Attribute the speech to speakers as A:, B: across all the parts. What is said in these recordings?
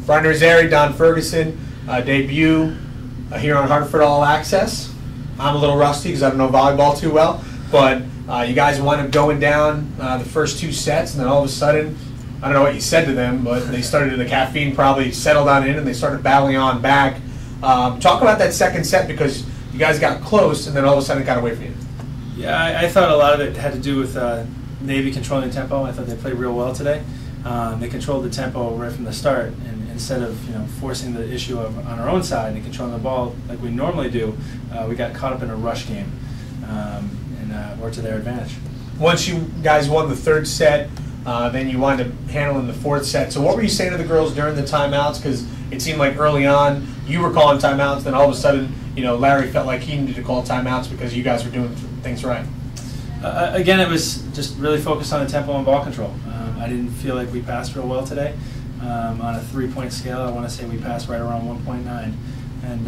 A: Brian Rosari, Don Ferguson, debut here on Hartford All Access. I'm a little rusty because I don't know volleyball too well, but you guys wound up going down the first 2 sets, and then all of a sudden, I don't know what you said to them, but they started, the caffeine probably settled on in, and they started battling on back. Talk about that second set, because you guys got close, and then all of a sudden it got away from you.
B: Yeah, I thought a lot of it had to do with Navy controlling the tempo. I thought they played real well today. They controlled the tempo right from the start, and instead of forcing the issue on our own side and controlling the ball like we normally do, we got caught up in a rush game and worked to their advantage. Once
A: you guys won the 3rd set, then you wound up handling the 4th set. So what were you saying to the girls during the timeouts? Because it seemed like early on you were calling timeouts, then all of a sudden Larry felt like he needed to call timeouts because you guys were doing things right.
B: Again, it was just really focused on the tempo and ball control. I didn't feel like we passed real well today. On a 3-point scale, I want to say we passed right around 1.9. And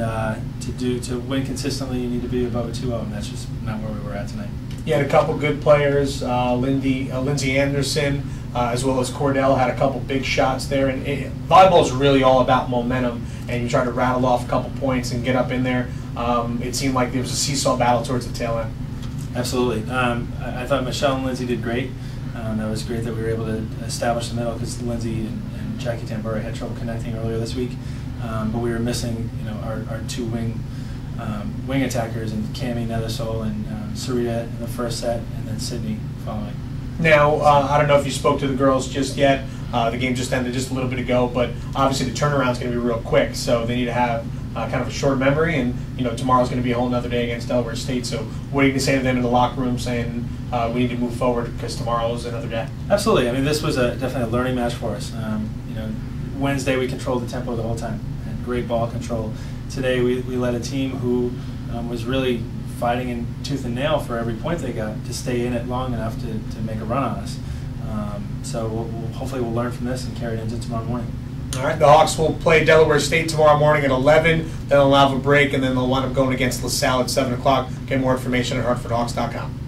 B: to win consistently, you need to be above a 2-0, and that's just not where we were at tonight.
A: You had a couple good players, Lindsay Anderson, as well as Cordell had a couple big shots there. And volleyball is really all about momentum, and you try to rattle off a couple points and get up in there. It seemed like there was a seesaw battle towards the tail end.
B: Absolutely. I thought Michelle and Lindsay did great. That was great that we were able to establish the middle, because Lindsay and Jackie Tamburi had trouble connecting earlier this week. But we were missing, our 2 wing attackers, and Cammie Nethersole and Sarita in the first set, and then Sydney following.
A: Now, I don't know if you spoke to the girls just yet. The game just ended just a little bit ago, but obviously the turnaround is going to be real quick, so they need to have kind of a short memory, and tomorrow's going to be a whole other day against Delaware State. So what are you going to say to them in the locker room, saying we need to move forward because tomorrow is another day?
B: Absolutely. I mean, this was definitely a learning match for us. Wednesday we controlled the tempo the whole time, and great ball control. Today we led a team who was really fighting in tooth and nail for every point they got to stay in it long enough to make a run on us. So hopefully we'll learn from this and carry it into tomorrow morning.
A: All right, the Hawks will play Delaware State tomorrow morning at 11. Then they'll have a break, and then they'll wind up going against LaSalle at 7 o'clock. Get more information at HartfordHawks.com.